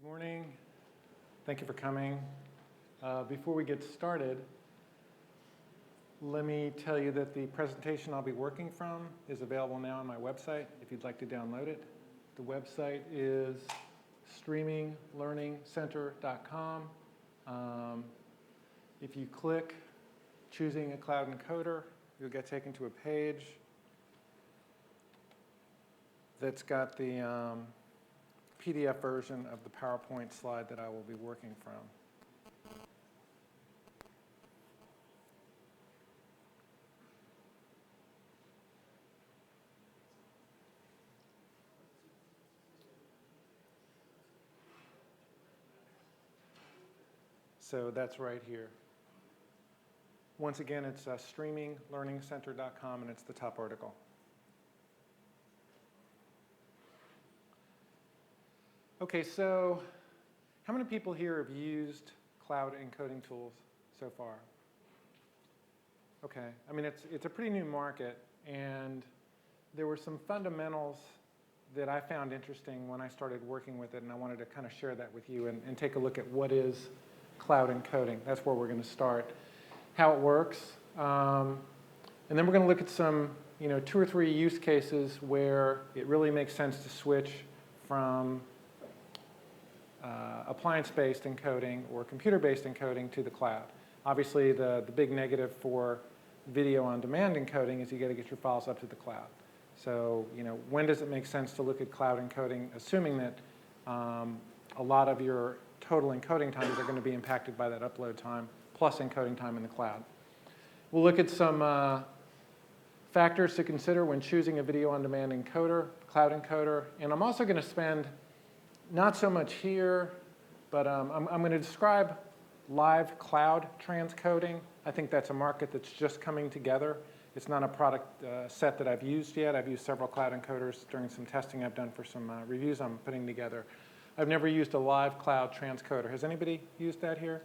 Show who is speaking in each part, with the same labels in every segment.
Speaker 1: Good morning. Thank you for coming. Before we get started, let me tell you that the presentation I'll be working from is available now on my website if you'd like to download it. The website is streaminglearningcenter.com. If you click choosing a cloud encoder, you'll get taken to a page that's got the PDF version of the PowerPoint slide that I will be working from. So that's right here. Once again, it's streaminglearningcenter.com, and it's the top article. Okay, so how many people here have used cloud encoding tools so far? Okay, I mean, it's a pretty new market, and there were some fundamentals that I found interesting when I started working with it, and I wanted to kind of share that with you and take a look at what is cloud encoding. That's where we're going to start. How it works, and then we're going to look at some, 2 or 3 use cases where it really makes sense to switch from appliance-based encoding or computer-based encoding to the cloud. Obviously, the big negative for video-on-demand encoding is you got to get your files up to the cloud. So, when does it make sense to look at cloud encoding, assuming that a lot of your total encoding times are going to be impacted by that upload time plus encoding time in the cloud. We'll look at some factors to consider when choosing a video-on-demand encoder, cloud encoder, and I'm also going to spend not so much here, but I'm going to describe live cloud transcoding. I think that's a market that's just coming together. It's not a product set that I've used yet. I've used several cloud encoders during some testing I've done for some reviews I'm putting together. I've never used a live cloud transcoder. Has anybody used that here?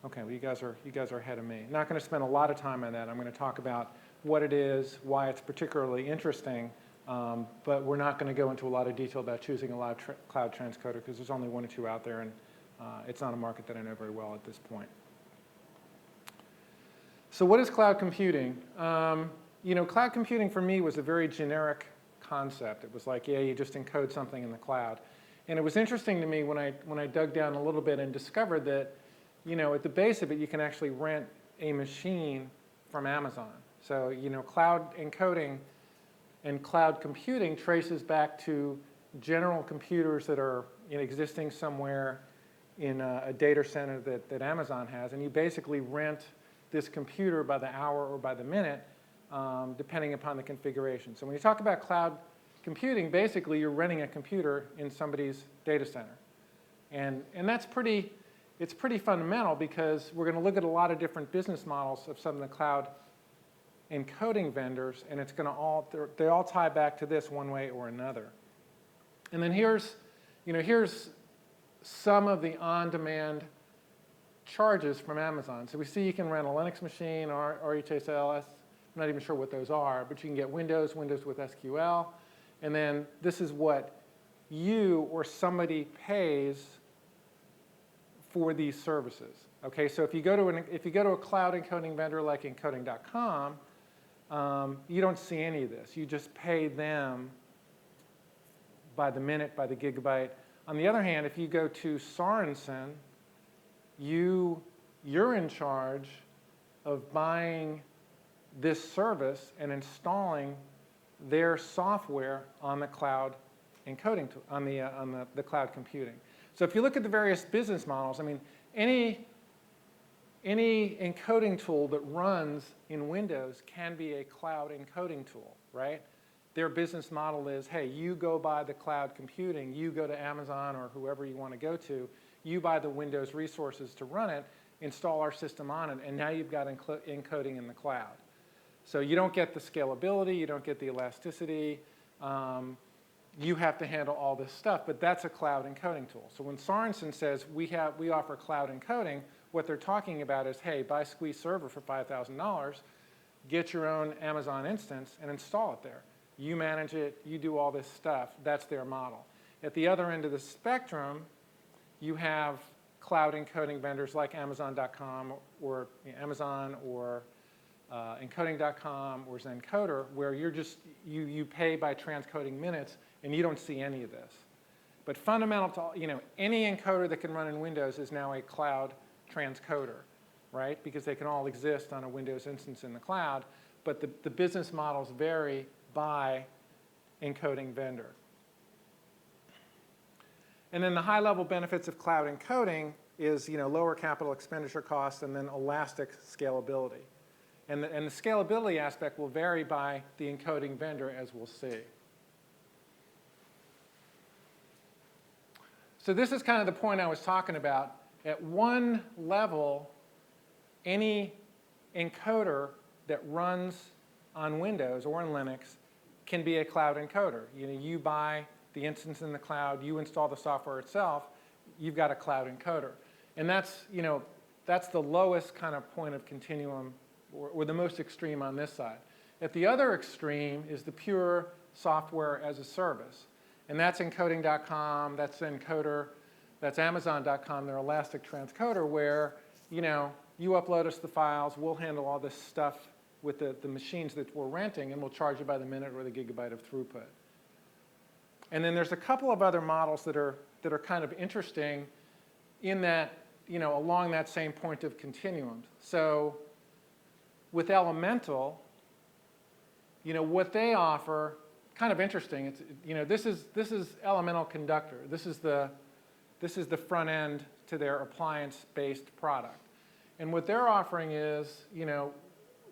Speaker 1: Okay, well, you guys are ahead of me. Not going to spend a lot of time on that. I'm going to talk about what it is, why it's particularly interesting, but we're not going to go into a lot of detail about choosing a live cloud transcoder because there's only 1 or 2 out there, and it's not a market that I know very well at this point. So what is cloud computing? Cloud computing for me was a very generic concept. It was like, yeah, you just encode something in the cloud. And it was interesting to me when I dug down a little bit and discovered that, at the base of it, you can actually rent a machine from Amazon. So, cloud encoding and cloud computing traces back to general computers that are existing somewhere in a data center that Amazon has. And you basically rent this computer by the hour or by the minute, depending upon the configuration. So when you talk about cloud computing, basically you're renting a computer in somebody's data center. And it's pretty fundamental because we're going to look at a lot of different business models of some of the cloud encoding vendors, and it's going to they all tie back to this one way or another. And then here's some of the on-demand charges from Amazon. So we see you can rent a Linux machine or RHSLS. I'm not even sure what those are, but you can get Windows with SQL. And then this is what you or somebody pays for these services. Okay, so if you go to a cloud encoding vendor like Encoding.com, you don't see any of this. You just pay them by the minute, by the gigabyte. On the other hand, if you go to Sorensen, you're in charge of buying this service and installing their software on the cloud encoding on the cloud computing. So if you look at the various business models, I mean, any encoding tool that runs in Windows can be a cloud encoding tool, right? Their business model is, hey, you go buy the cloud computing, you go to Amazon or whoever you want to go to, you buy the Windows resources to run it, install our system on it, and now you've got encoding in the cloud. So you don't get the scalability, you don't get the elasticity, you have to handle all this stuff, but that's a cloud encoding tool. So when Sorensen says we offer cloud encoding, what they're talking about is, hey, buy Squeeze Server for $5,000, get your own Amazon instance and install it there. You manage it, you do all this stuff, that's their model. At the other end of the spectrum, you have cloud encoding vendors like Amazon.com or Amazon or Encoding.com or Encoder, where you pay by transcoding minutes and you don't see any of this. But fundamental to any encoder that can run in Windows is now a cloud transcoder, right? Because they can all exist on a Windows instance in the cloud, but the business models vary by encoding vendor. And then the high-level benefits of cloud encoding is lower capital expenditure costs and then elastic scalability. And the scalability aspect will vary by the encoding vendor, as we'll see. So this is kind of the point I was talking about. At one level, any encoder that runs on Windows or in Linux can be a cloud encoder. You buy the instance in the cloud, you install the software itself, you've got a cloud encoder. And that's the lowest kind of point of continuum, or the most extreme on this side. At the other extreme is the pure software as a service. And that's Encoding.com, that's Encoder, that's Amazon.com, their elastic transcoder, where you upload us the files, we'll handle all this stuff with the machines that we're renting, and we'll charge you by the minute or the gigabyte of throughput. And then there's a couple of other models that are kind of interesting in that, along that same point of continuum. So with Elemental, what they offer, kind of interesting. It's, this is Elemental Conductor. This is the front end to their appliance-based product. And what they're offering is,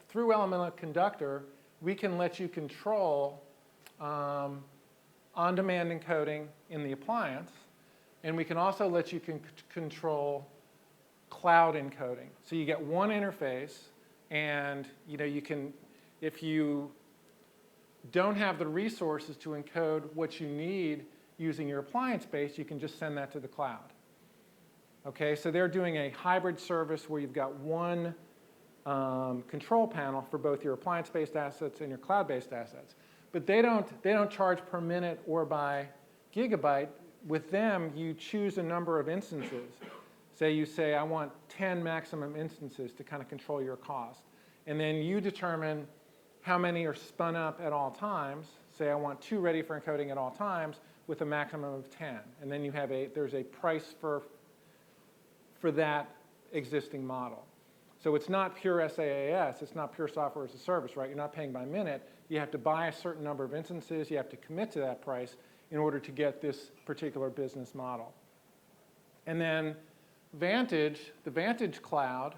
Speaker 1: through Elemental Conductor, we can let you control on-demand encoding in the appliance, and we can also let you control cloud encoding. So you get one interface, and you can, if you don't have the resources to encode what you need using your appliance base, you can just send that to the cloud. Okay, so they're doing a hybrid service where you've got one control panel for both your appliance-based assets and your cloud-based assets. But they don't charge per minute or by gigabyte. With them, you choose a number of instances. You say, I want 10 maximum instances to kind of control your cost. And then you determine how many are spun up at all times. Say, I want 2 ready for encoding at all times with a maximum of 10. And then there's a price for that existing model. So it's not pure SaaS, it's not pure software as a service, right? You're not paying by minute. You have to buy a certain number of instances, you have to commit to that price in order to get this particular business model. And then Vantage, the Vantage Cloud,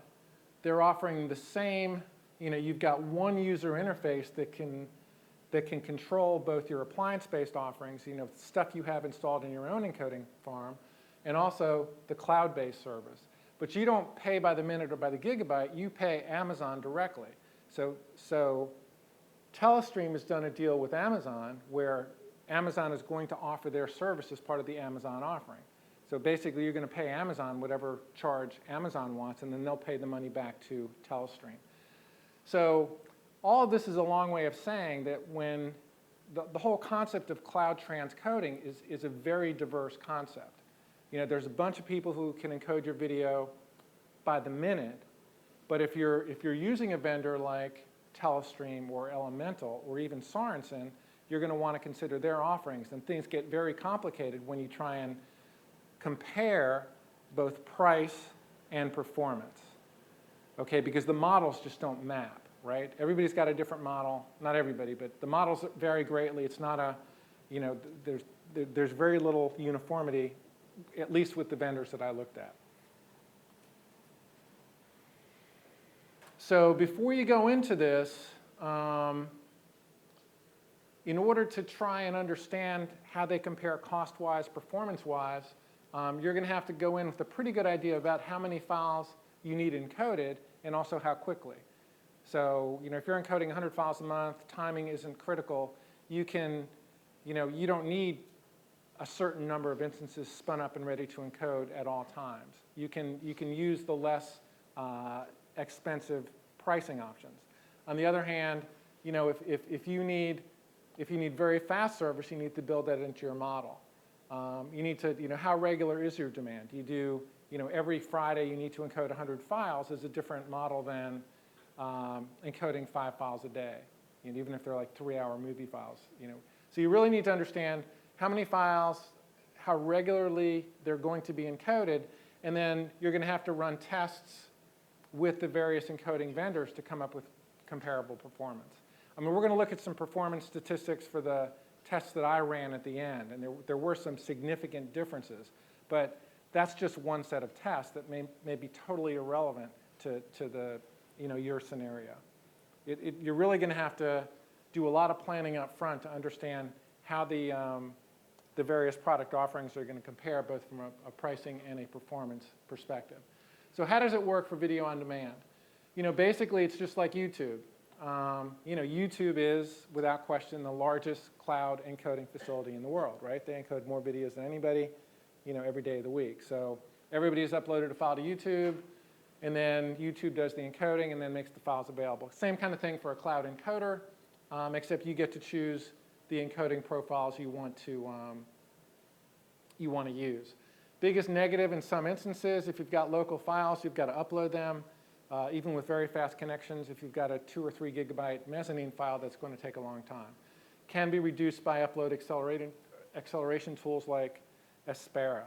Speaker 1: they're offering the same, you've got one user interface that can control both your appliance-based offerings, stuff you have installed in your own encoding farm, and also the cloud-based service. But you don't pay by the minute or by the gigabyte, you pay Amazon directly. So Telestream has done a deal with Amazon where Amazon is going to offer their service as part of the Amazon offering. So basically you're going to pay Amazon whatever charge Amazon wants, and then they'll pay the money back to Telestream. So all of this is a long way of saying that when the whole concept of cloud transcoding is a very diverse concept. There's a bunch of people who can encode your video by the minute, but if you're using a vendor like Telestream or Elemental or even Sorensen, you're going to want to consider their offerings, and things get very complicated when you try and compare both price and performance. Okay, because the models just don't map, right? Everybody's got a different model, not everybody, but the models vary greatly. It's not a, there's very little uniformity, at least with the vendors that I looked at. So before you go into this, in order to try and understand how they compare cost-wise, performance-wise, you're going to have to go in with a pretty good idea about how many files you need encoded and also how quickly. So if you're encoding 100 files a month, timing isn't critical. You don't need a certain number of instances spun up and ready to encode at all times. You can use the less expensive pricing options. On the other hand, if you need very fast service, you need to build that into your model. You need to, how regular is your demand? You do, every Friday you need to encode 100 files is a different model than encoding 5 files a day, even if they're like 3-hour movie files. So you really need to understand how many files, how regularly they're going to be encoded, and then you're going to have to run tests with the various encoding vendors to come up with comparable performance. I mean, we're going to look at some performance statistics for the tests that I ran at the end, and there were some significant differences, but that's just one set of tests that may be totally irrelevant to the, your scenario. You're really going to have to do a lot of planning up front to understand how the various product offerings are going to compare both from a pricing and a performance perspective. So how does it work for video on demand? Basically it's just like YouTube. YouTube is, without question, the largest cloud encoding facility in the world, right? They encode more videos than anybody, every day of the week. So everybody's uploaded a file to YouTube, and then YouTube does the encoding and then makes the files available. Same kind of thing for a cloud encoder, except you get to choose the encoding profiles you want to use. Biggest negative in some instances, if you've got local files, you've got to upload them. Even with very fast connections, if you've got a 2 or 3 gigabyte mezzanine file, that's going to take a long time. Can be reduced by upload acceleration tools like Aspera.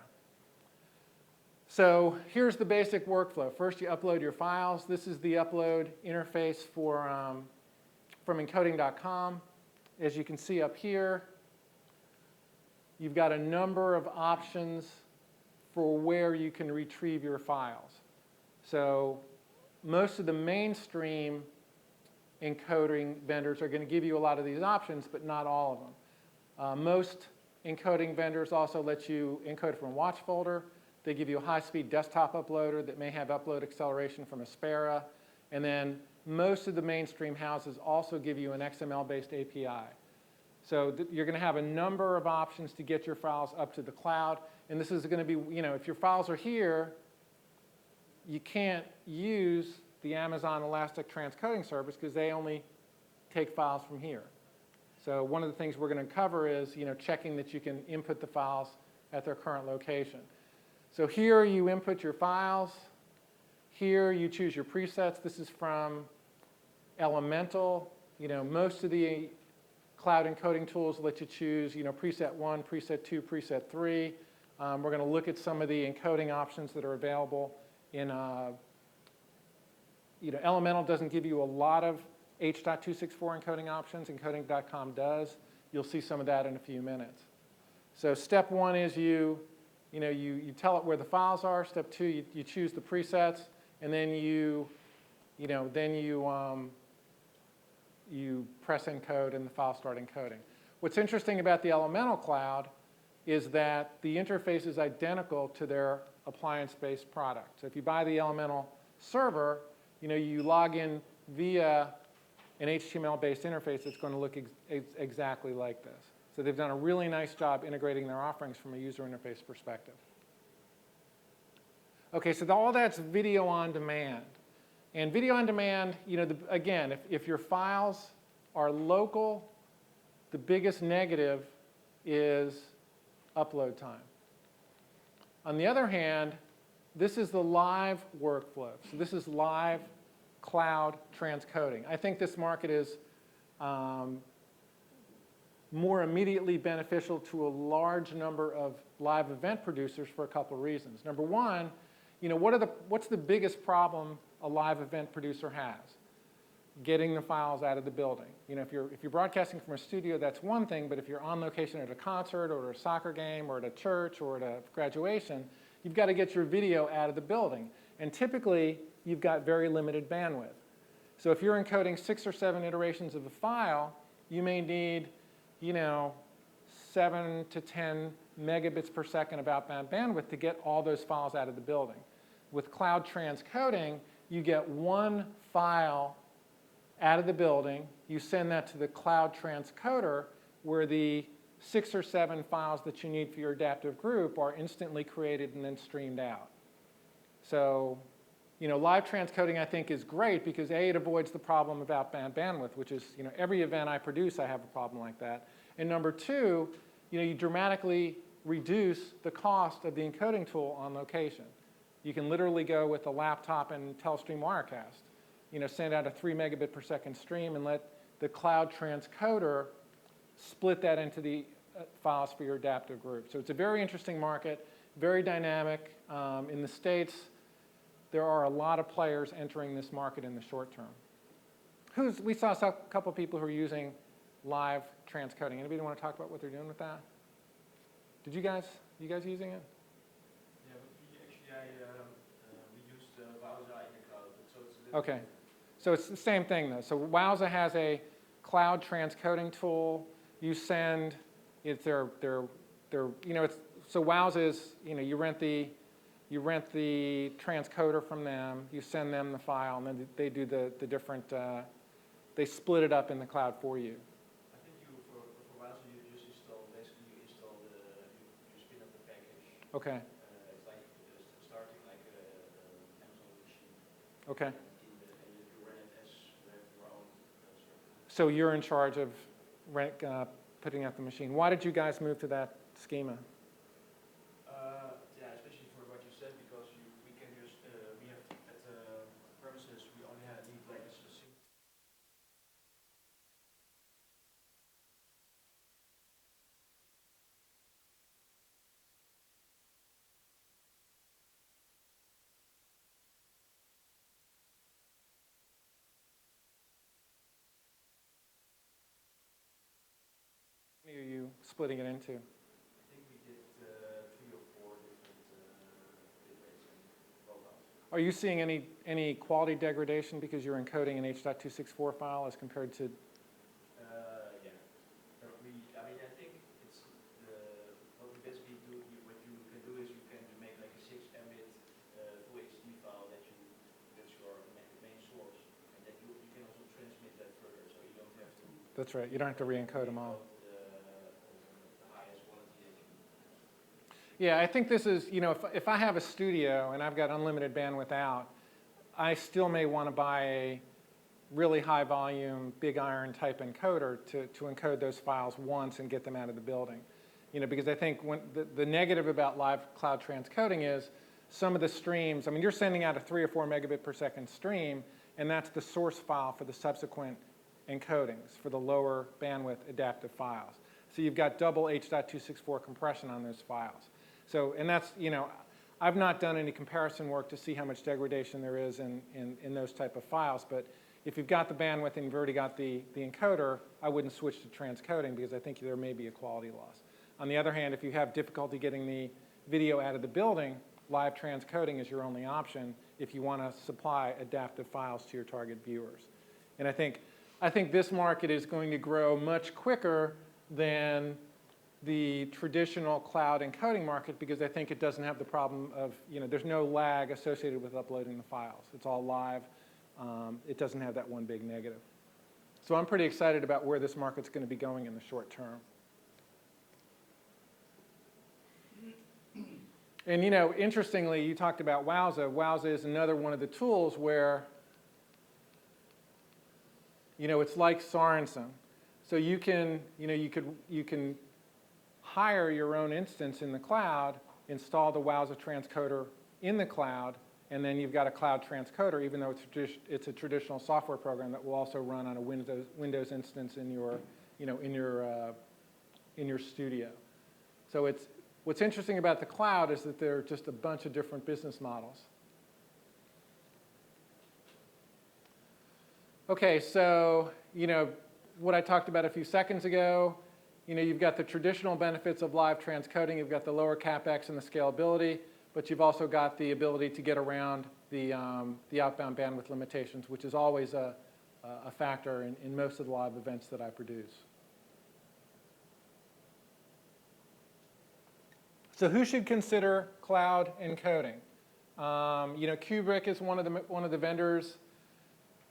Speaker 1: So here's the basic workflow. First, you upload your files. This is the upload interface from Encoding.com. As you can see up here, you've got a number of options for where you can retrieve your files. So most of the mainstream encoding vendors are going to give you a lot of these options, but not all of them. Most encoding vendors also let you encode from a watch folder. They give you a high-speed desktop uploader that may have upload acceleration from Aspera. And then most of the mainstream houses also give you an XML-based API. So you're going to have a number of options to get your files up to the cloud. And this is going to be, if your files are here, you can't use the Amazon Elastic Transcoding service because they only take files from here. So one of the things we're going to cover is checking that you can input the files at their current location. So here you input your files. Here you choose your presets. This is from Elemental. Most of the cloud encoding tools let you choose preset 1, preset 2, preset 3. We're going to look at some of the encoding options that are available in Elemental doesn't give you a lot of H.264 encoding options. Encoding.com does. You'll see some of that in a few minutes. So step 1 is you tell it where the files are. Step 2, you choose the presets, and then you press encode and the files start encoding. What's interesting about the Elemental cloud is that the interface is identical to their appliance-based product. So if you buy the Elemental server, you log in via an HTML-based interface that's going to look exactly like this. So they've done a really nice job integrating their offerings from a user interface perspective. Okay, so all that's video on demand. And video on demand, again, if your files are local, the biggest negative is upload time. On the other hand, this is the live workflow. So this is live cloud transcoding. I think this market is more immediately beneficial to a large number of live event producers for a couple of reasons. Number one, what's the biggest problem a live event producer has? Getting the files out of the building. If you're broadcasting from a studio, that's one thing, but if you're on location at a concert or at a soccer game or at a church or at a graduation, you've got to get your video out of the building. And typically, you've got very limited bandwidth. So if you're encoding 6 or 7 iterations of a file, you may need 7 to 10 megabits per second of outbound bandwidth to get all those files out of the building. With cloud transcoding, you get one file out of the building, you send that to the cloud transcoder where the 6 or 7 files that you need for your adaptive group are instantly created and then streamed out. So, live transcoding I think is great because A, it avoids the problem of outbound bandwidth, which is, every event I produce I have a problem like that. And number 2, you dramatically reduce the cost of the encoding tool on location. You can literally go with a laptop and Telestream Wirecast. Send out a 3 megabit per second stream and let the cloud transcoder split that into the files for your adaptive group. So it's a very interesting market, very dynamic. In the States, there are a lot of players entering this market in the short term. We saw a couple of people who are using live transcoding. Anybody want to talk about what they're doing with that? Did you guys using it?
Speaker 2: Yeah, but we used Wowza in the cloud, so it's a little
Speaker 1: Okay, so it's the same thing though. So Wowza has a cloud transcoding tool. You send, it's so Wowza is, you rent the transcoder from them, you send them the file, and then they do the different, they split it up in the cloud for you.
Speaker 2: I think for Wowza you just install, basically you install you spin up the package.
Speaker 1: Okay.
Speaker 2: It's like starting like Amazon machine.
Speaker 1: Okay.
Speaker 2: And you run it as your own server.
Speaker 1: So you're in charge of putting out the machine. Why did you guys move to that schema?
Speaker 2: Yeah, especially for what you said, because we can just we have at the premises we only need like a single.
Speaker 1: Are you splitting it into?
Speaker 2: I think we did 3 or 4 different bitrates and rollouts.
Speaker 1: Are you seeing any quality degradation because you're encoding an H.264 file as compared to?
Speaker 2: Yeah. I think it's what we basically do. What you can do is you can make like a 6 Mbit full HD file that's your main source, and then you can also transmit that further, so you don't have to.
Speaker 1: That's right. You don't have to re-encode them all. Yeah, I think this is, if I have a studio and I've got unlimited bandwidth out, I still may want to buy a really high volume, big iron type encoder to encode those files once and get them out of the building. Because I think the negative about live cloud transcoding is some of the streams, you're sending out a 3 or 4 megabit per second stream, and that's the source file for the subsequent encodings for the lower bandwidth adaptive files. So you've got double H.264 compression on those files. So, and that's, I've not done any comparison work to see how much degradation there is in those type of files, but if you've got the bandwidth and you've already got the encoder, I wouldn't switch to transcoding because I think there may be a quality loss. On the other hand, if you have difficulty getting the video out of the building, live transcoding is your only option if you want to supply adaptive files to your target viewers. And I think this market is going to grow much quicker than the traditional cloud encoding market because I think it doesn't have the problem of, there's no lag associated with uploading the files. It's all live. It doesn't have that one big negative. So I'm pretty excited about where this market's going to be going in the short term. And interestingly, you talked about Wowza. Wowza is another one of the tools where, it's like Sorensen. So you can hire your own instance in the cloud, install the Wowza transcoder in the cloud, and then you've got a cloud transcoder, even though it's a traditional software program that will also run on a Windows instance in your, in your studio. So what's interesting about the cloud is that there are just a bunch of different business models. Okay, so what I talked about a few seconds ago. You've got the traditional benefits of live transcoding. You've got the lower CAPEX and the scalability, but you've also got the ability to get around the outbound bandwidth limitations, which is always a factor in most of the live events that I produce. So who should consider cloud encoding? Kubrick is one of the vendors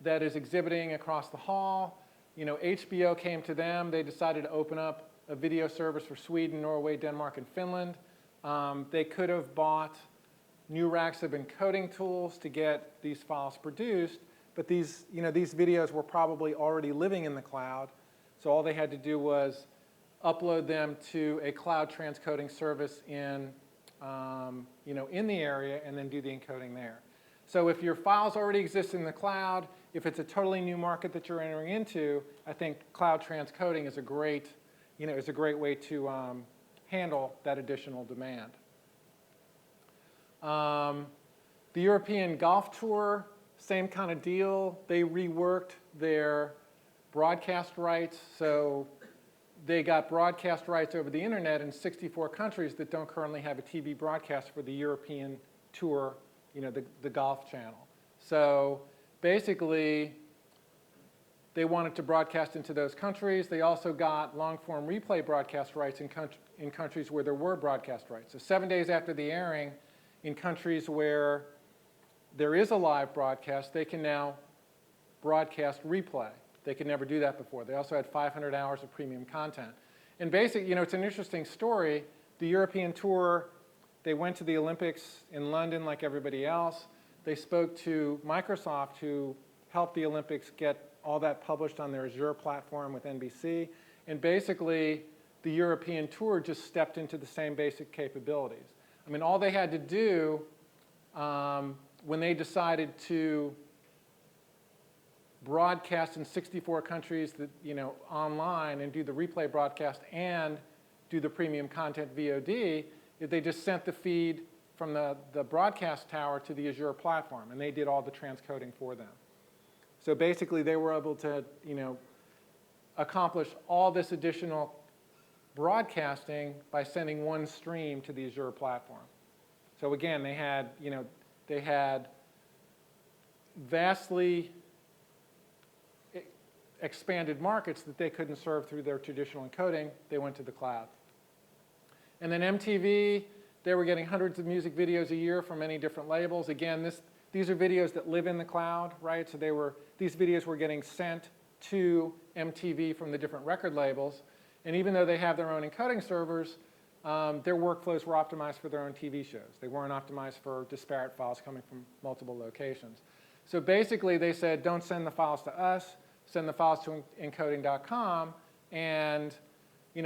Speaker 1: that is exhibiting across the hall. HBO came to them. They decided to open up a video service for Sweden, Norway, Denmark, and Finland. They could have bought new racks of encoding tools to get these files produced, but these videos were probably already living in the cloud. So all they had to do was upload them to a cloud transcoding service in, in the area, and then do the encoding there. So if your files already exist in the cloud, if it's a totally new market that you're entering into, I think cloud transcoding is a great, way to handle that additional demand. The European Golf Tour, same kind of deal. They reworked their broadcast rights, so they got broadcast rights over the internet in 64 countries that don't currently have a TV broadcast for the European Tour, the golf channel. So basically, they wanted to broadcast into those countries. They also got long-form replay broadcast rights in countries where there were broadcast rights. So 7 days after the airing, in countries where there is a live broadcast, they can now broadcast replay. They could never do that before. They also had 500 hours of premium content. And basically, it's an interesting story. The European Tour, they went to the Olympics in London like everybody else. They spoke to Microsoft, who helped the Olympics get all that published on their Azure platform with NBC. And basically, the European Tour just stepped into the same basic capabilities. I mean, all they had to do when they decided to broadcast in 64 countries that, online and do the replay broadcast and do the premium content VOD, they just sent the feed from the broadcast tower to the Azure platform, and they did all the transcoding for them. So basically, they were able to, accomplish all this additional broadcasting by sending one stream to the Azure platform. So again, they had vastly expanded markets that they couldn't serve through their traditional encoding. They went to the cloud. And then MTV, they were getting hundreds of music videos a year from many different labels. Again, these are videos that live in the cloud, right? So these videos were getting sent to MTV from the different record labels. And even though they have their own encoding servers, their workflows were optimized for their own TV shows. They weren't optimized for disparate files coming from multiple locations. So basically, they said, don't send the files to us, send the files to encoding.com. And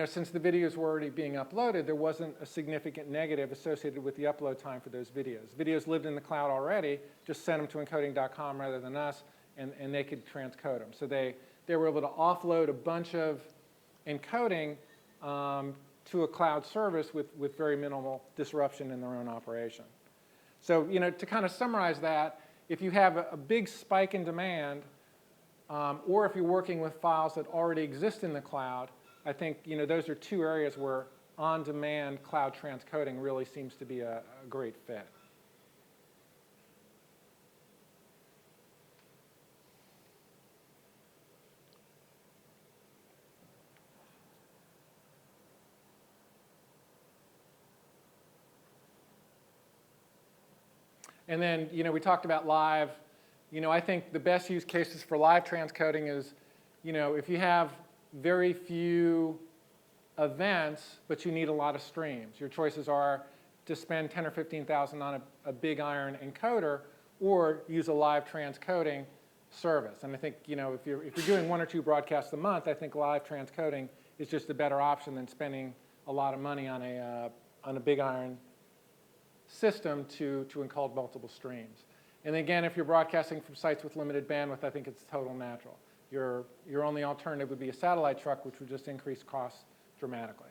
Speaker 1: since the videos were already being uploaded, there wasn't a significant negative associated with the upload time for those videos. Videos lived in the cloud already, just send them to encoding.com rather than us, and they could transcode them. So they were able to offload a bunch of encoding to a cloud service with very minimal disruption in their own operation. So, to kind of summarize that, if you have a big spike in demand, or if you're working with files that already exist in the cloud, I think, those are two areas where on-demand cloud transcoding really seems to be a great fit. And then, we talked about live. I think the best use cases for live transcoding is, if you have very few events, but you need a lot of streams. Your choices are to spend 10 or 15,000 on a big iron encoder, or use a live transcoding service. And I think, if you're doing 1 or 2 broadcasts a month, I think live transcoding is just a better option than spending a lot of money on a big iron system to encode multiple streams. And again, if you're broadcasting from sites with limited bandwidth, I think it's total natural. Your only alternative would be a satellite truck, which would just increase costs dramatically.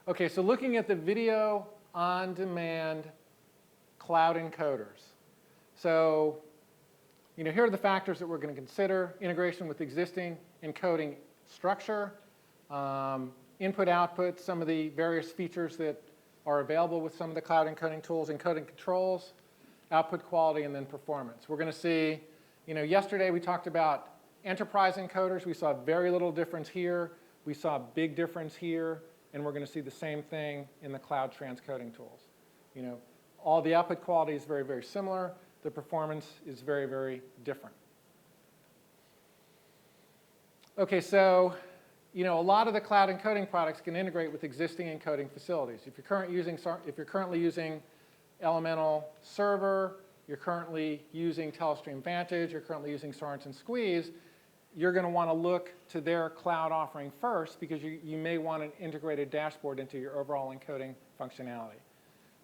Speaker 1: Okay, so looking at the video on-demand cloud encoders. So, here are the factors that we're going to consider: integration with existing encoding structure, input, output, some of the various features that are available with some of the cloud encoding tools, encoding controls, output quality, and then performance. We're going to see, yesterday we talked about enterprise encoders. We saw very little difference here. We saw a big difference here. And we're going to see the same thing in the cloud transcoding tools. All the output quality is very, very similar. The performance is very, very different. Okay, so a lot of the cloud encoding products can integrate with existing encoding facilities. If you're currently using Elemental Server, you're currently using Telestream Vantage, you're currently using Sorensen Squeeze, you're going to want to look to their cloud offering first because you may want an integrated dashboard into your overall encoding functionality.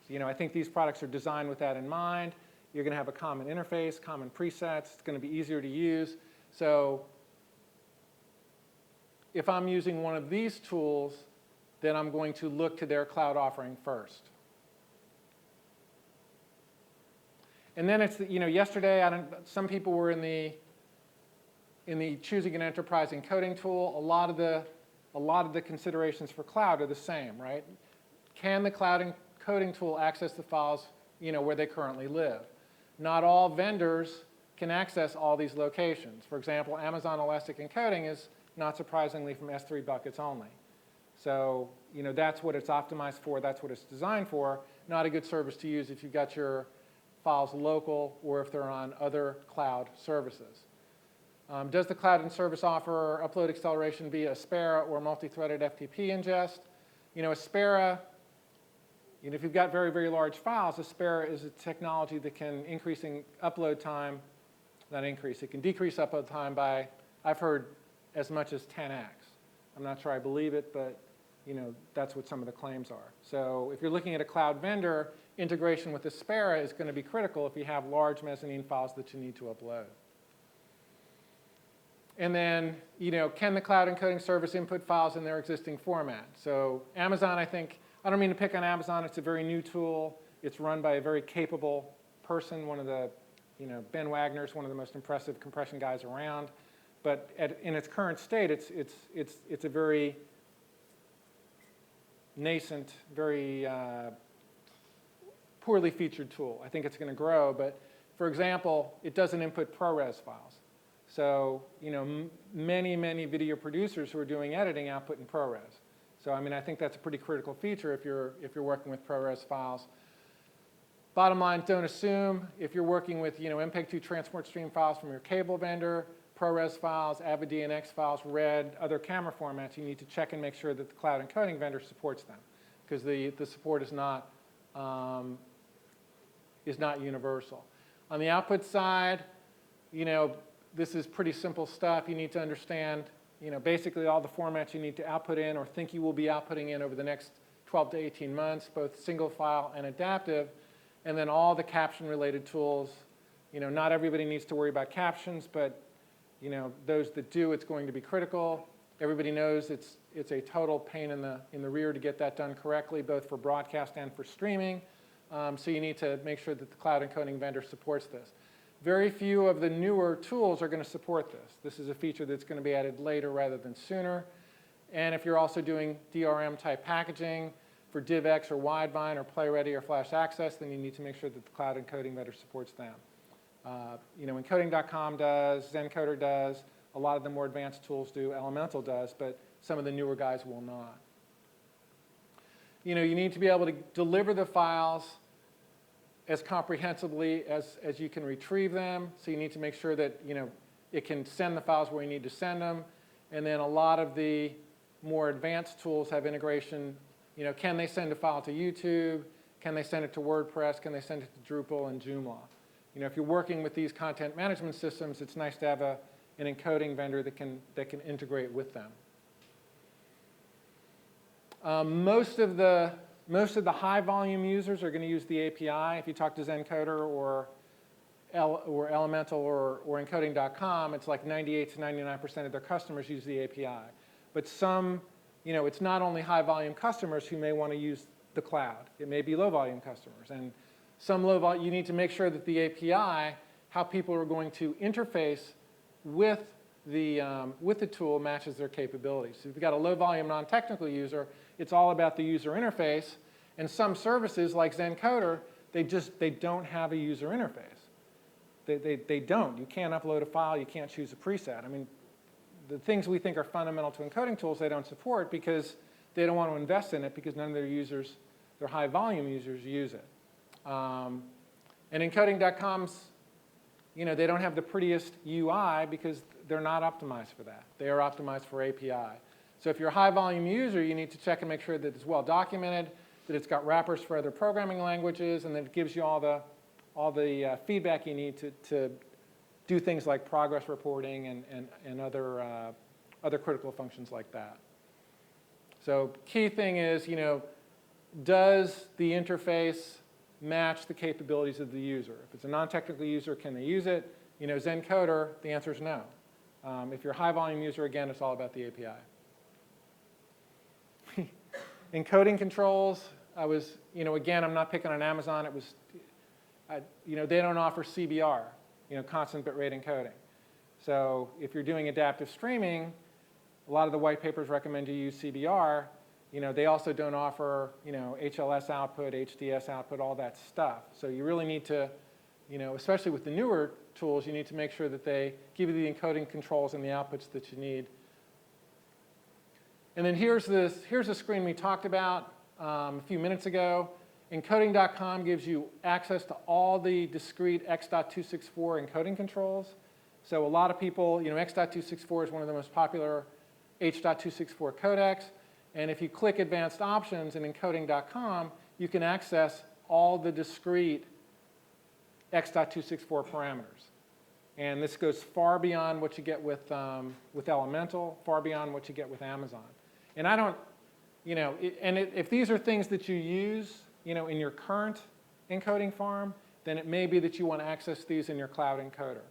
Speaker 1: So, I think these products are designed with that in mind. You're going to have a common interface, common presets. It's going to be easier to use. So if I'm using one of these tools, then I'm going to look to their cloud offering first. And then it's, yesterday, some people were in the choosing an enterprise encoding tool. A lot of the considerations for cloud are the same, right? Can the cloud encoding tool access the files, where they currently live? Not all vendors can access all these locations. For example, Amazon Elastic Encoding is not surprisingly from S3 buckets only. So, that's what it's optimized for. That's what it's designed for. Not a good service to use if you've got your files local or if they're on other cloud services. Does the cloud and service offer upload acceleration via Aspera or multi-threaded FTP ingest? Aspera, if you've got very, very large files, Aspera is a technology that can upload time, it can decrease upload time by, I've heard, as much as 10x. I'm not sure I believe it, but that's what some of the claims are. So if you're looking at a cloud vendor, integration with Aspera is going to be critical if you have large mezzanine files that you need to upload. And then, can the cloud encoding service input files in their existing format? So Amazon, I don't mean to pick on Amazon. It's a very new tool. It's run by a very capable person, one of the, Ben Wagner's one of the most impressive compression guys around. But in its current state, it's a very nascent, very poorly featured tool. I think it's going to grow, but for example, it doesn't input ProRes files. So, many, many video producers who are doing editing output in ProRes. So, I think that's a pretty critical feature if you're working with ProRes files. Bottom line, don't assume if you're working with, MPEG-2 transport stream files from your cable vendor, ProRes files, AvidDNX files, RED, other camera formats, you need to check and make sure that the cloud encoding vendor supports them, because the support is not universal. On the output side, this is pretty simple stuff. You need to understand, basically all the formats you need to output in or think you will be outputting in over the next 12 to 18 months, both single file and adaptive, and then all the caption-related tools. Not everybody needs to worry about captions, but those that do, it's going to be critical. Everybody knows it's a total pain in the rear to get that done correctly, both for broadcast and for streaming. So you need to make sure that the cloud encoding vendor supports this. Very few of the newer tools are going to support this. This is a feature that's going to be added later rather than sooner. And if you're also doing DRM-type packaging for DivX or Widevine or PlayReady or Flash Access, then you need to make sure that the cloud encoding vendor supports them. Encoding.com does, Encoder does, a lot of the more advanced tools do, Elemental does, but some of the newer guys will not. You need to be able to deliver the files as comprehensively as you can retrieve them. So you need to make sure that it can send the files where you need to send them. And then a lot of the more advanced tools have integration. Can they send a file to YouTube? Can they send it to WordPress? Can they send it to Drupal and Joomla? If you're working with these content management systems, it's nice to have an encoding vendor that can integrate with them. Most of the high volume users are going to use the API. If you talk to Encoder or Elemental or Encoding.com, it's like 98 to 99% of their customers use the API. But some, it's not only high volume customers who may want to use the cloud. It may be low volume customers. And some low volume, you need to make sure that the API, how people are going to interface with the tool matches their capabilities. So if you've got a low volume non-technical user, it's all about the user interface. And some services like Encoder, they don't have a user interface. They don't. You can't upload a file. You can't choose a preset. The things we think are fundamental to encoding tools, they don't support because they don't want to invest in it because none of their users, their high volume users, use it. And Encoding.com's, they don't have the prettiest UI because they're not optimized for that. They are optimized for API. So if you're a high volume user, you need to check and make sure that it's well documented, that it's got wrappers for other programming languages, and that it gives you all the feedback you need to do things like progress reporting and other critical functions like that. So key thing is, does the interface match the capabilities of the user? If it's a non-technical user, can they use it? Encoder, the answer is no. If you're a high-volume user, again, it's all about the API. Encoding controls, again, I'm not picking on Amazon. They don't offer CBR, constant bitrate encoding. So if you're doing adaptive streaming, a lot of the white papers recommend you use CBR. They also don't offer, HLS output, HDS output, all that stuff. So you really need to, especially with the newer tools, you need to make sure that they give you the encoding controls and the outputs that you need. And then here's a screen we talked about a few minutes ago. Encoding.com gives you access to all the discrete X.264 encoding controls. So a lot of people, X.264 is one of the most popular H.264 codecs. And if you click Advanced Options in Encoding.com, you can access all the discrete X.264 parameters. And this goes far beyond what you get with Elemental, far beyond what you get with Amazon. And I don't, if these are things that you use, in your current encoding farm, then it may be that you want to access these in your cloud encoder.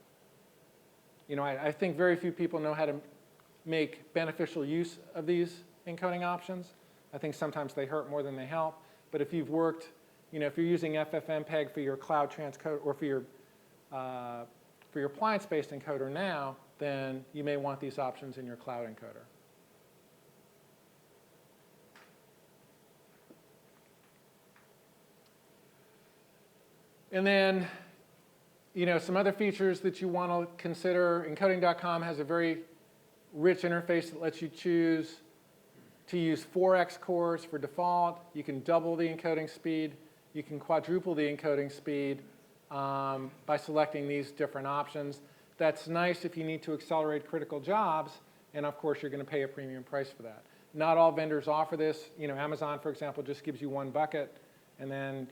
Speaker 1: I think very few people know how to make beneficial use of these encoding options. I think sometimes they hurt more than they help. But if you've worked, if you're using FFmpeg for your cloud transcode or for your appliance-based encoder now, then you may want these options in your cloud encoder. And then, some other features that you want to consider. Encoding.com has a very rich interface that lets you choose to use 4x cores for default. You can double the encoding speed. You can quadruple the encoding speed by selecting these different options. That's nice if you need to accelerate critical jobs, and of course you're going to pay a premium price for that. Not all vendors offer this. Amazon, for example, just gives you one bucket, and then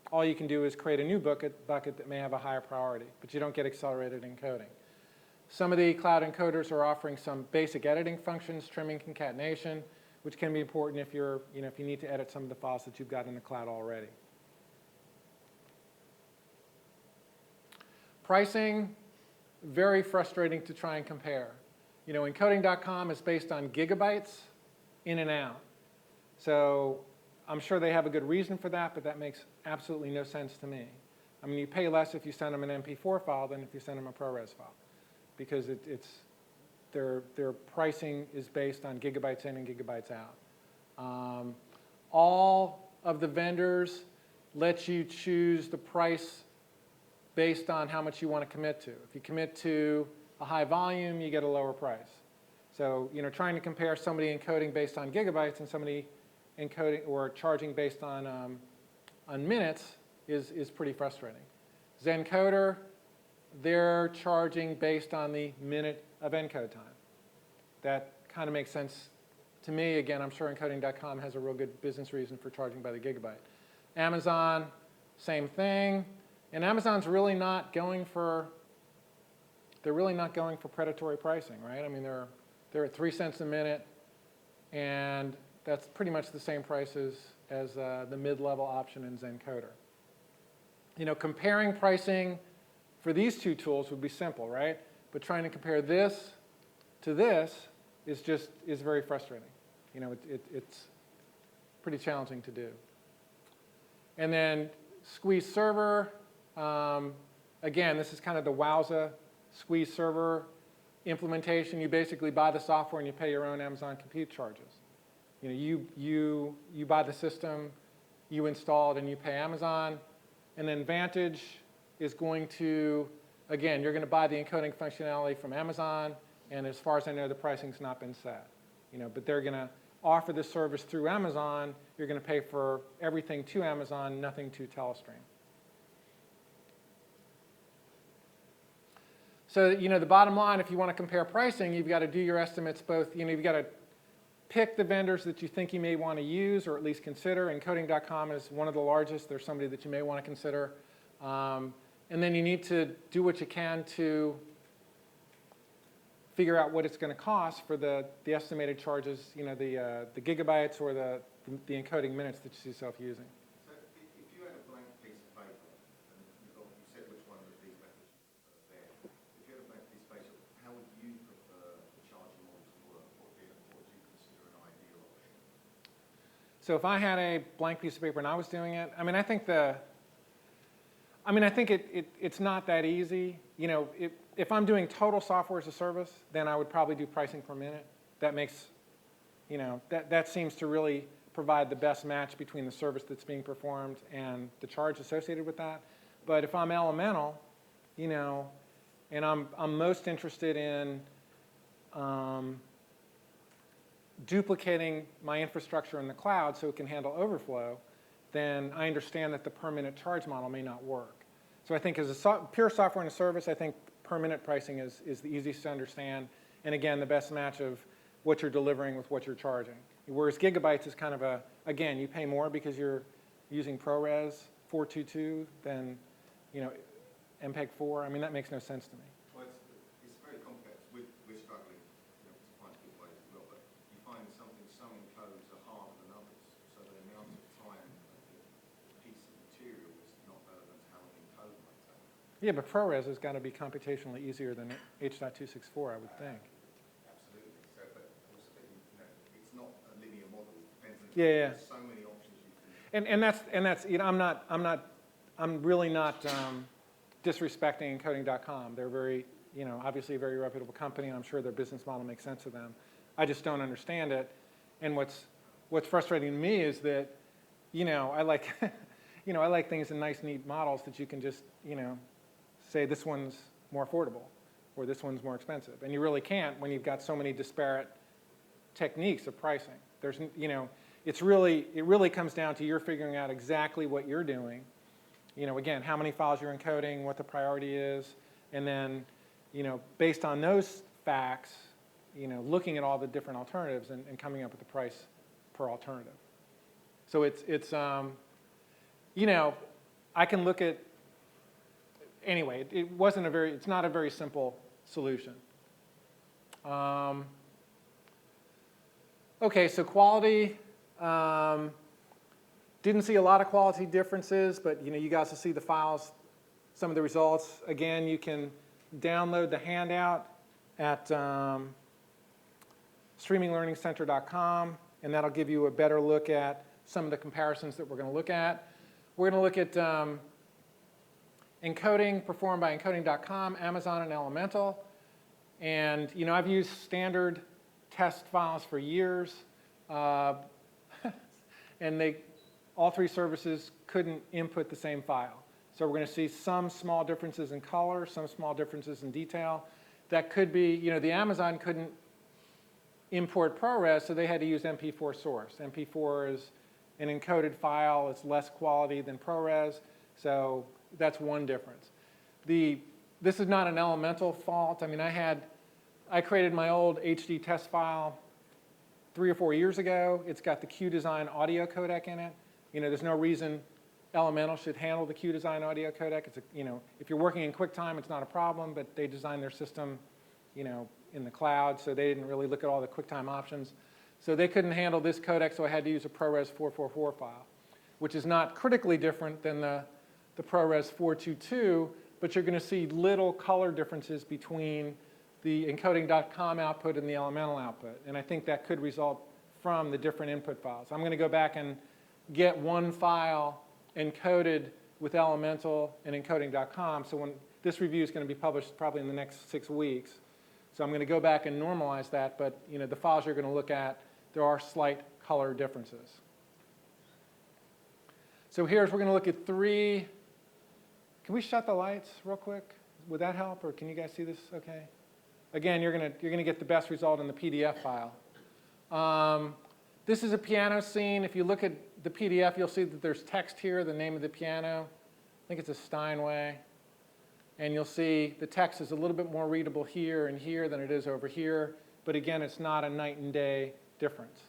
Speaker 1: all you can do is create a new bucket that may have a higher priority, but you don't get accelerated encoding. Some of the cloud encoders are offering some basic editing functions, trimming, concatenation, which can be important if you need to edit some of the files that you've got in the cloud already. Pricing, very frustrating to try and compare. Encoding.com is based on gigabytes in and out. So I'm sure they have a good reason for that, but that makes absolutely no sense to me. You pay less if you send them an MP4 file than if you send them a ProRes file, because their pricing is based on gigabytes in and gigabytes out. All of the vendors let you choose the price based on how much you want to commit to. If you commit to a high volume, you get a lower price. So trying to compare somebody encoding based on gigabytes and somebody encoding or charging based on minutes is pretty frustrating. Encoder, they're charging based on the minute of encode time. That kind of makes sense to me. Again, I'm sure Encoding.com has a real good business reason for charging by the gigabyte. Amazon, same thing. And Amazon's really not going for predatory pricing, right? They're at 3 cents a minute, and that's pretty much the same prices as the mid-level option in Encoder. Comparing pricing for these two tools would be simple, right? But trying to compare this to this is very frustrating. It's pretty challenging to do. And then Squeeze Server, again, this is kind of the Wowza Squeeze Server implementation. You basically buy the software and you pay your own Amazon compute charges. You buy the system, you install it, and you pay Amazon. And then Vantage is going to, again, you're going to buy the encoding functionality from Amazon, and as far as I know, the pricing's not been set. But they're going to offer the service through Amazon. You're going to pay for everything to Amazon, nothing to Telestream. So, the bottom line, if you want to compare pricing, you've got to do your estimates both, you've got to pick the vendors that you think you may want to use or at least consider. Encoding.com is one of the largest. There's somebody that you may want to consider. and then you need to do what you can to figure out what it's going to cost for the estimated charges, the gigabytes or the encoding minutes that you see yourself using.
Speaker 3: So if you had a blank piece of paper, and you said which one of these methods there, if you had a blank piece of paper, how would you prefer the charging model to work? What would you consider an ideal option?
Speaker 1: So if I had a blank piece of paper and I was doing it, I mean, I think it's not that easy. If I'm doing total software as a service, then I would probably do pricing per minute. That makes, that seems to really provide the best match between the service that's being performed and the charge associated with that. But if I'm elemental, and I'm most interested in duplicating my infrastructure in the cloud so it can handle overflow, then I understand that the per minute charge model may not work. So I think as a pure software and a service, I think per minute pricing is the easiest to understand, and again, the best match of what you're delivering with what you're charging. Whereas gigabytes is kind of again, you pay more because you're using ProRes 422 than, MPEG-4. I mean, that makes no sense to me.
Speaker 3: Well, it's very complex. We're struggling to find good ways as well, but you find some encodes are harder than others, so the amount of time the piece of material is not relevant to how an encode might take.
Speaker 1: Yeah, but ProRes has got to be computationally easier than H.264, I would think.
Speaker 3: Absolutely. So, but also, it's not a linear model. It depends on
Speaker 1: Yeah.
Speaker 3: There's so many options you can.
Speaker 1: And that's I'm really not disrespecting Encoding.com. They're very, obviously a very reputable company, and I'm sure their business model makes sense to them. I just don't understand it. And what's frustrating to me is that, I like, I like things in nice, neat models that you can just, say this one's more affordable or this one's more expensive. And you really can't when you've got so many disparate techniques of pricing. There's, it really comes down to you're figuring out exactly what you're doing. Again, how many files you're encoding, what the priority is, and then, based on those facts, looking at all the different alternatives and coming up with the price per alternative. So it's I can look at, anyway, it's not a very simple solution. Okay, so quality. Didn't see a lot of quality differences, but you guys will see the files, some of the results. Again, you can download the handout at streaminglearningcenter.com, and that'll give you a better look at some of the comparisons that we're going to look at. We're going to look at encoding performed by Encoding.com, Amazon, and Elemental. And I've used standard test files for years, and all three services couldn't input the same file. So we're going to see some small differences in color, some small differences in detail. That could be, the Amazon couldn't import ProRes, so they had to use MP4 source. MP4 is an encoded file. It's less quality than ProRes, so that's one difference. This is not an elemental fault. I mean, I created my old HD test file 3 or 4 years ago. It's got the QDesign audio codec in it. There's no reason Elemental should handle the QDesign audio codec. It's if you're working in QuickTime, it's not a problem, but they designed their system, in the cloud, so they didn't really look at all the QuickTime options. So they couldn't handle this codec, so I had to use a ProRes 444 file, which is not critically different than the ProRes 422, but you're going to see little color differences between the Encoding.com output and the Elemental output. And I think that could result from the different input files. I'm going to go back and get one file encoded with Elemental and Encoding.com. So when this review is going to be published probably in the next 6 weeks. So I'm going to go back and normalize that, but the files you're going to look at, there are slight color differences. So we're going to look at 3. Can we shut the lights real quick? Would that help, or can you guys see this okay? Again, you're going to get the best result in the PDF file. This is a piano scene. If you look at the PDF, you'll see that there's text here, the name of the piano. I think it's a Steinway. And you'll see the text is a little bit more readable here and here than it is over here. But again, it's not a night and day difference.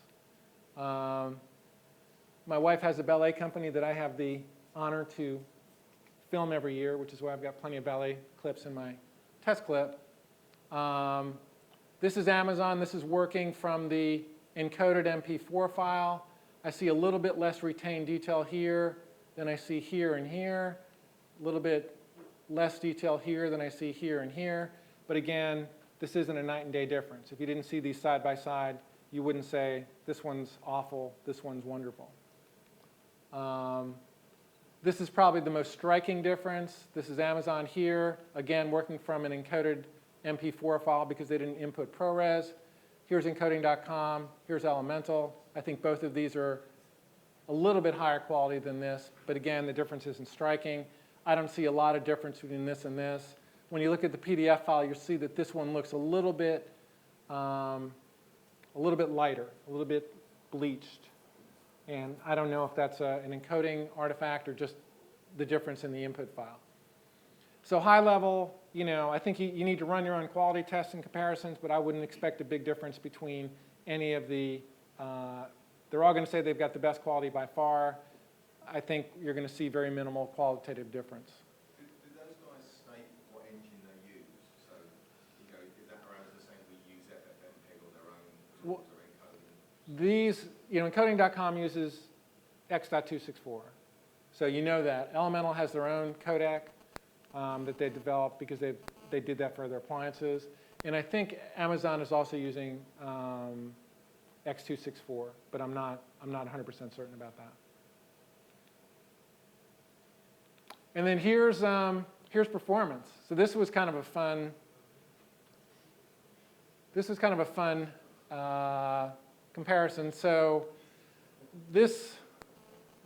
Speaker 1: My wife has a ballet company that I have the honor to film every year, which is why I've got plenty of ballet clips in my test clip. This is Amazon. This is working from the encoded MP4 file. I see a little bit less retained detail here than I see here and here. A little bit less detail here than I see here and here. But again, this isn't a night and day difference. If you didn't see these side by side, you wouldn't say, this one's awful, this one's wonderful. This is probably the most striking difference. This is Amazon here, again, working from an encoded MP4 file because they didn't input ProRes. Here's Encoding.com, here's Elemental. I think both of these are a little bit higher quality than this, but again, the difference isn't striking. I don't see a lot of difference between this and this. When you look at the PDF file, you'll see that this one looks a little bit lighter, a little bit bleached. And I don't know if that's an encoding artifact or just the difference in the input file. So high level, I think you need to run your own quality tests and comparisons, but I wouldn't expect a big difference between any of the, they're all going to say they've got the best quality by far. I think you're going to see very minimal qualitative difference.
Speaker 3: Did those guys state what engine they use? So, is that around the same we use FFmpeg or their own tools or encoding?
Speaker 1: These, Encoding.com uses X.264. So you know that. Elemental has their own codec that they developed because they did that for their appliances. And I think Amazon is also using X.264, but I'm not 100% certain about that. And then here's performance. So this was kind of a fun. Comparison. So this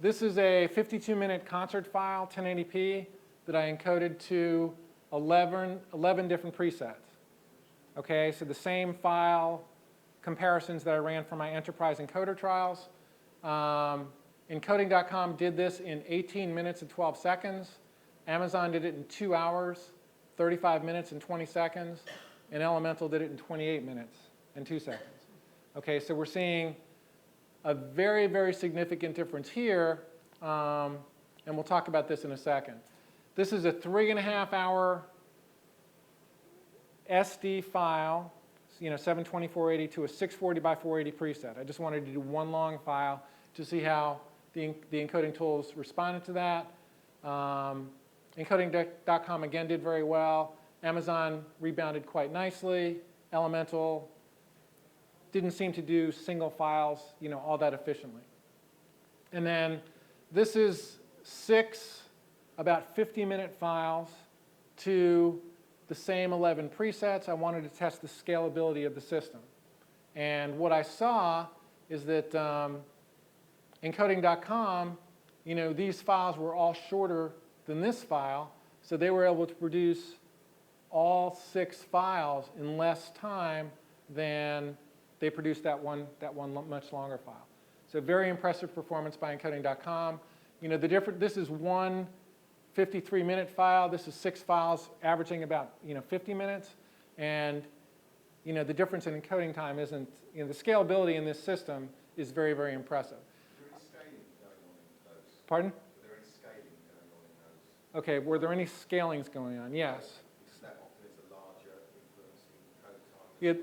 Speaker 1: is a 52-minute concert file, 1080p, that I encoded to 11 different presets. Okay, so the same file comparisons that I ran for my enterprise encoder trials. Encoding.com did this in 18 minutes and 12 seconds. Amazon did it in 2 hours, 35 minutes and 20 seconds. And Elemental did it in 28 minutes and 2 seconds. Okay, so we're seeing a very, very significant difference here. And we'll talk about this in a second. This is a 3.5-hour SD file, 720-480 to a 640 by 480 preset. I just wanted to do one long file to see how the encoding tools responded to that. Encoding.com again did very well. Amazon rebounded quite about Elemental didn't seem to do single files, all that efficiently. And then this is 6 about 50-minute files to the same 11 presets. I wanted to test the scalability of the system. And what I saw is that Encoding.com, these files were all shorter than this file, so they were able to produce all 6 files in less time than they produced that one much longer file. So very impressive performance by Encoding.com. This is one 53-minute file. This is 6 files averaging about 50 minutes. And the difference in encoding time isn't, the scalability in this system is very, very impressive.
Speaker 3: Is there any scaling going on in those?
Speaker 1: Pardon?
Speaker 3: Were there any scaling going on in those?
Speaker 1: Okay, were there any scalings going on? Yes.
Speaker 3: That often is a larger influencing code time.
Speaker 1: Yeah,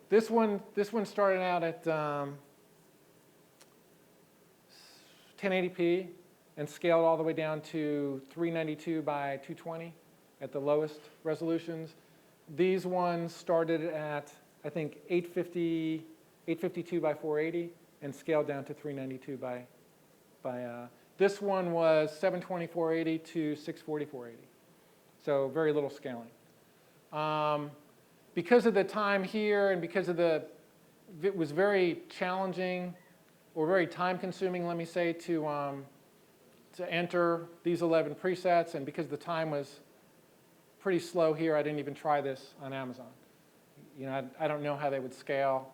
Speaker 1: this one started out at 1080p and scaled all the way down to 392 by 220 at the lowest resolutions. These ones started at, I think, 852 by 480 and scaled down to 392 by this one was 720 480 to 640 480. So very little scaling. Because of the time here and because of it was very challenging or very time consuming, let me say, to enter these 11 presets, and because the time was pretty slow here, I didn't even try this on Amazon. I don't know how they would scale,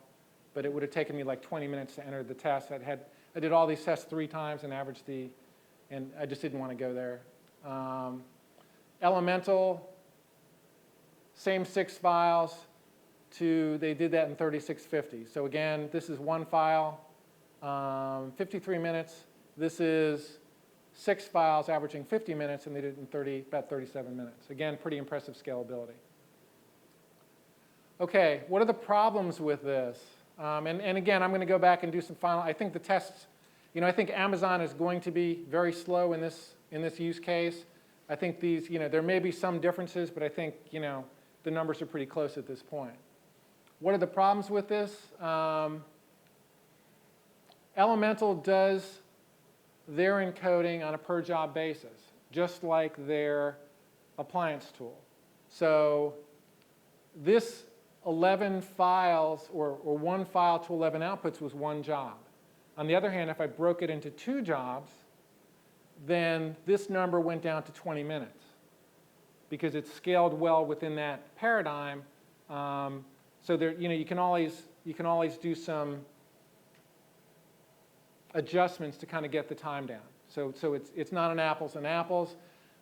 Speaker 1: but it would have taken me like 20 minutes to enter the test. I did all these tests 3 times and averaged and I just didn't want to go there. Elemental, same 6 files they did that in 3650. So again, this is one file, 53 minutes. This is 6 files averaging 50 minutes, and they did it in about 37 minutes. Again, pretty impressive scalability. Okay, what are the problems with this? And again, I'm going to go back and do some final. I think the tests, I think Amazon is going to be very slow in this use case. I think these, there may be some differences, but I think, the numbers are pretty close at this point. What are the problems with this? Elemental does their encoding on a per job basis, just like their appliance tool. So this 11 files, or 1 file to 11 outputs was 1 job. On the other hand, if I broke it into 2 jobs, then this number went down to 20 minutes because it's scaled well within that paradigm. So there, you can always do some adjustments to kind of get the time down. So it's not an apples and apples.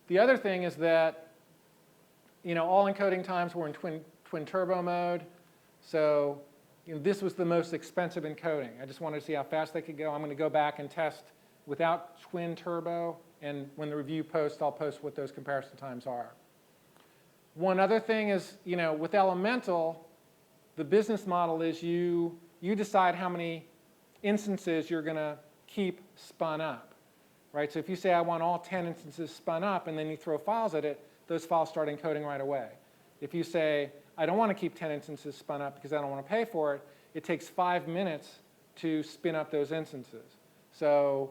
Speaker 1: The other thing is that all encoding times were in twin turbo mode. So this was the most expensive encoding. I just wanted to see how fast they could go. I'm going to go back and test without twin turbo, and when the review posts, I'll post what those comparison times are. One other thing is, with Elemental, the business model is you decide how many instances you're going to keep spun up, right? So if you say I want all 10 instances spun up, and then you throw files at it, those files start encoding right away. If you say I don't want to keep 10 instances spun up because I don't want to pay for it, it takes 5 minutes to spin up those instances. So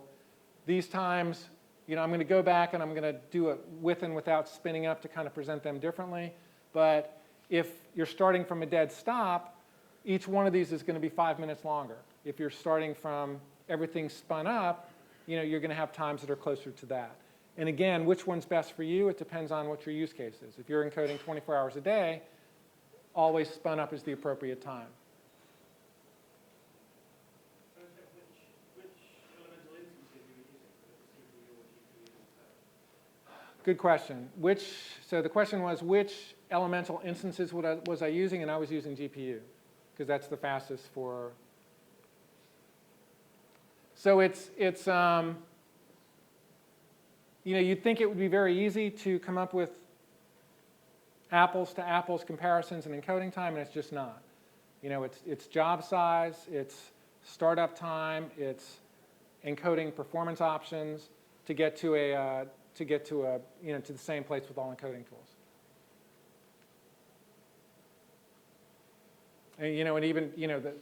Speaker 1: these times, I'm going to go back and I'm going to do it with and without spinning up to kind of present them differently. But if you're starting from a dead stop, each one of these is going to be 5 minutes longer. If you're starting from everything spun up, you're going to have times that are closer to that. And again, which one's best for you? It depends on what your use case is. If you're encoding 24 hours a day, always spun up is the appropriate time. Good question. So the question was, which elemental instances was I using? And I was using GPU, because that's the fastest for. So you'd think it would be very easy to come up with apples to apples comparisons in encoding time, and it's just not. It's job size, it's startup time, it's encoding performance options to get to to the same place with all encoding tools. And and even the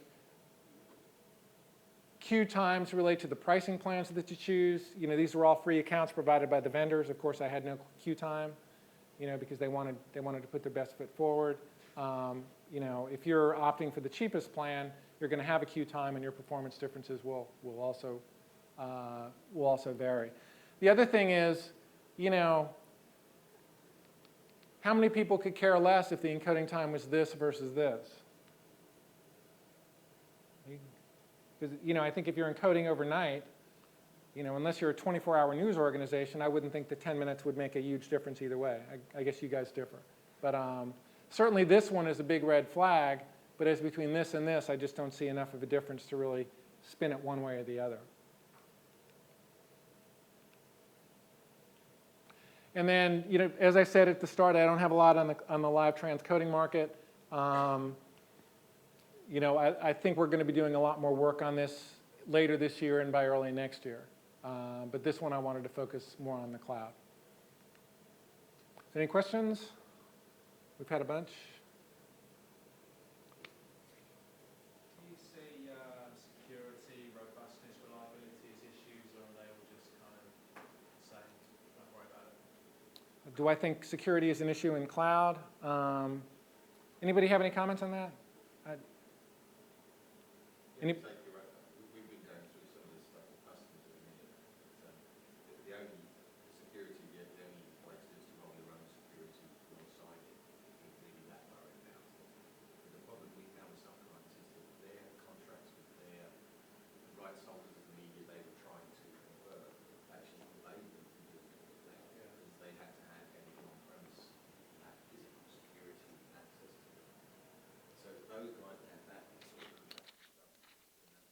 Speaker 1: queue times relate to the pricing plans that you choose. These were all free accounts provided by the vendors. Of course, I had no queue time, because they wanted to put their best foot forward. If you're opting for the cheapest plan, you're going to have a queue time, and your performance differences will also vary. The other thing is, how many people could care less if the encoding time was this versus this? Because I think if you're encoding overnight, unless you're a 24-hour news organization, I wouldn't think that 10 minutes would make a huge difference either way. I guess you guys differ. But certainly this one is a big red flag, but as between this and this, I just don't see enough of a difference to really spin it one way or the other. And then, as I said at the start, I don't have a lot on the live transcoding market. I think we're going to be doing a lot more work on this later this year and by early next year. But this one I wanted to focus more on the cloud. Any questions? We've had a bunch.
Speaker 2: Do you see security, robustness, reliability as issues, or are they all just kind of the same? Don't worry about it.
Speaker 1: Do I think security is an issue in cloud? Anybody have any comments on that? Any?
Speaker 3: We've been going through some of this stuff with customers at the minute. The only security, the only place is to roll their own security alongside it, including that direct down. But the problem we found with some clients is that their contracts with their rights holders of the media they were trying to convert actually forbade them from doing it with cloud because they had to have everything on premise and have physical security access to it. So those guys that had that sort of contract stuff, and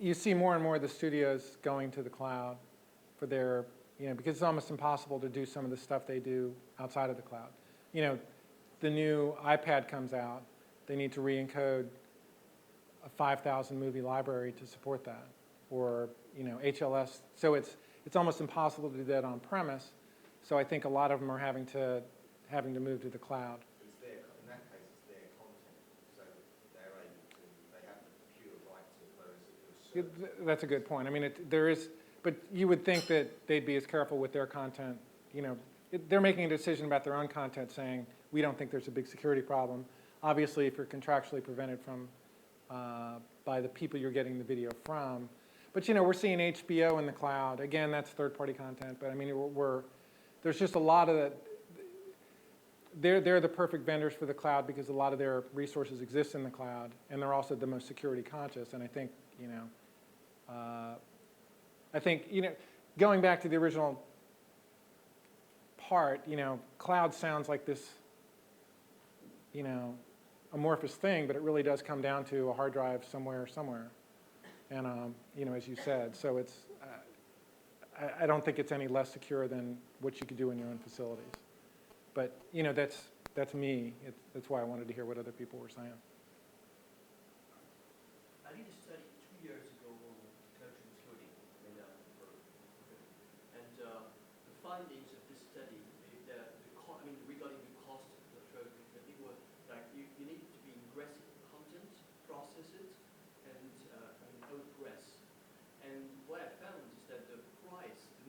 Speaker 1: you see more and more of the studios going to the cloud for their, because it's almost impossible to do some of the stuff they do outside of the cloud. The new iPad comes out, they need to re-encode a 5,000 movie library to support that, or HLS. So it's almost impossible to do that on premise. So I think a lot of them are having to move to the cloud.
Speaker 3: It's their, in that case, it's their content, so they're able to, they have the pure right to, whereas if it was
Speaker 1: That's a good point. I mean, there is, but you would think that they'd be as careful with their content. They're making a decision about their own content, saying we don't think there's a big security problem. Obviously, if you're contractually prevented from by the people you're getting the video from. But we're seeing HBO in the cloud. Again, that's third-party content. But I mean, there's just a lot of that. They're the perfect vendors for the cloud because a lot of their resources exist in the cloud, and they're also the most security conscious. And I think going back to the original part, cloud sounds like this, amorphous thing, but it really does come down to a hard drive somewhere. And as you said, so it's, I don't think it's any less secure than what you could do in your own facilities. But that's me. That's why I wanted to hear what other people were saying.
Speaker 2: I did a study 2 years ago on Transcoding, and the findings of this study, regarding the cost of Transcoding, I think was like you need to be aggressive content, process it, and outgress. And what I found is that the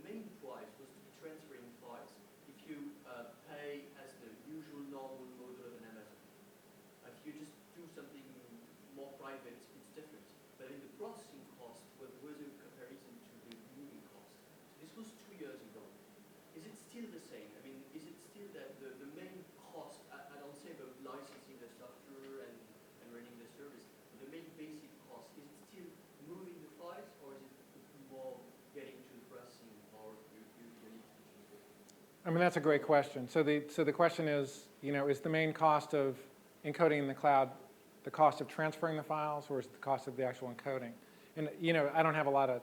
Speaker 2: main price was to be transferring files. If you pay as the usual normal model of an Amazon, if you just do something more private, it's different. But in the processing cost, was a comparison to the moving cost. So this was 2 years ago. Is it still the same? I mean, is it still that the main cost, I don't say about licensing the software and running the service, but the main basic cost, is it still moving the files, or is it more getting to the processing, or you need to change it?
Speaker 1: I mean, that's a great question. So the question is, is the main cost of encoding in the cloud the cost of transferring the files, or is it the cost of the actual encoding? And I don't have a lot of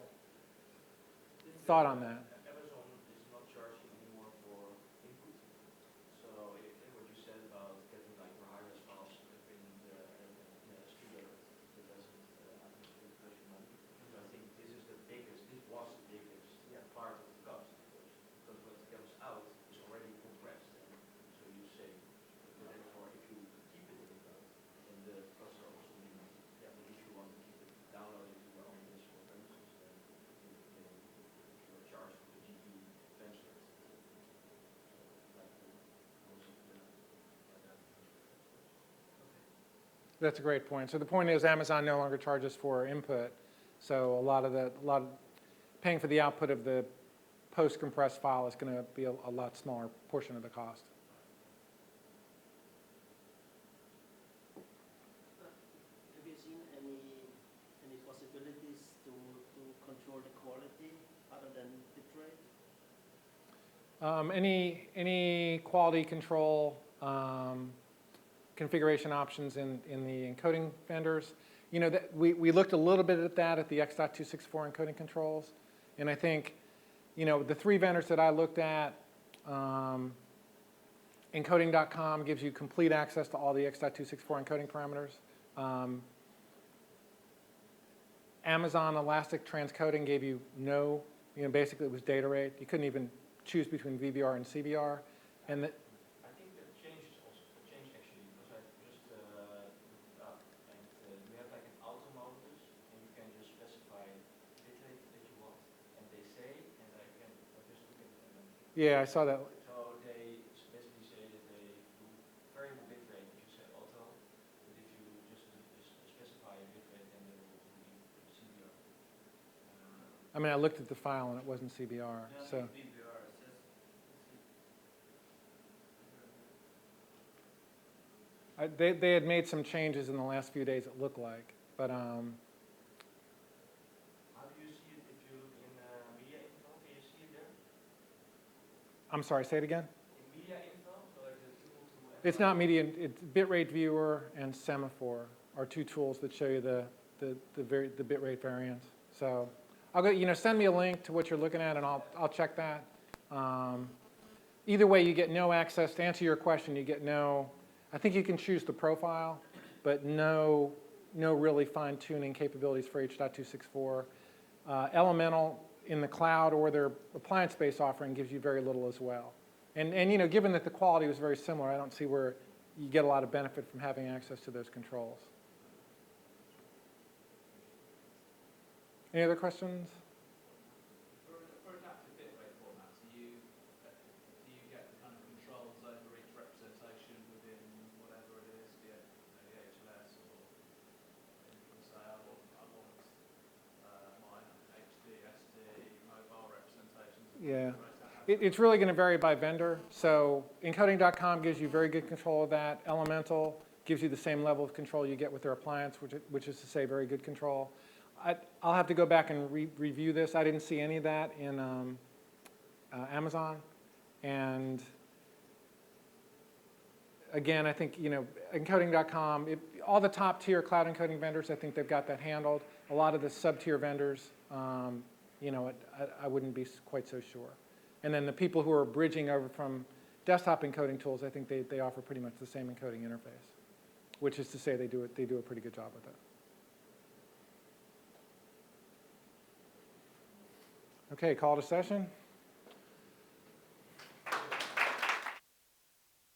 Speaker 1: thought on that.
Speaker 2: Amazon is not charging anymore for input. So what you said about getting like high-res files in the studio, it doesn't cost money. So I think this was the biggest part of the cost, because what comes out is already compressed. And so you say, therefore, if you keep it in the cloud, then the costs are also minimal. Yeah, but if you want to keep it downloaded to your own municipal premises, then you're charged for the GP transfer.
Speaker 1: That's a great point. So the point is, Amazon no longer charges for input. So a lot of paying for the output of the post-compressed file is going to be a lot smaller portion of the cost.
Speaker 4: Have you seen any possibilities to control the quality other than bitrate?
Speaker 1: Any quality control configuration options in the encoding vendors? We looked a little bit at that at the X.264 encoding controls, and I think the 3 vendors that I looked at, Encoding.com gives you complete access to all the X.264 encoding parameters. Amazon Elastic Transcoding gave you no, basically it was data rate. You couldn't even choose between VBR and CBR. And
Speaker 2: I think that changed actually, because I just looked up, and we have like an auto modus, and you can just specify bitrate that you want, and they say, and I just look at them.
Speaker 1: yeah, I saw that.
Speaker 2: So they basically say that they do variable bitrate if you set auto, but if you just specify a bitrate, then they will do CBR.
Speaker 1: I mean, I looked at the file and it wasn't CBR. So they had made some changes in the last few days, it looked like. But
Speaker 2: How do you see it if you look in media info? Can you see it there?
Speaker 1: I'm sorry, say it again.
Speaker 2: In media info, so like the tool to
Speaker 1: It's not media. It's bitrate viewer and semaphore are 2 tools that show you the bitrate variance. So I'll go, send me a link to what you're looking at, and I'll check that. Either way, you get no access. To answer your question, you get no, I think you can choose the profile, but no really fine-tuning capabilities for H.264. Elemental in the cloud or their appliance-based offering gives you very little as well. And given that the quality was very similar, I don't see where you get a lot of benefit from having access to those controls. Any other questions?
Speaker 5: For adaptive bitrate formats, do you get the kind of controls over each representation within whatever it is, be it maybe HLS or you can say I want my HD, SD, mobile representations?
Speaker 1: Yeah. It's really going to vary by vendor. So Encoding.com gives you very good control of that. Elemental gives you the same level of control you get with their appliance, which is to say very good control. I'll have to go back and review this. I didn't see any of that in Amazon. And again, I think, Encoding.com, all the top tier cloud encoding vendors, I think they've got that handled. A lot of the sub-tier vendors, I wouldn't be quite so sure. And then the people who are bridging over from desktop encoding tools, I think they offer pretty much the same encoding interface, which is to say they do a pretty good job with it. Okay, call to session.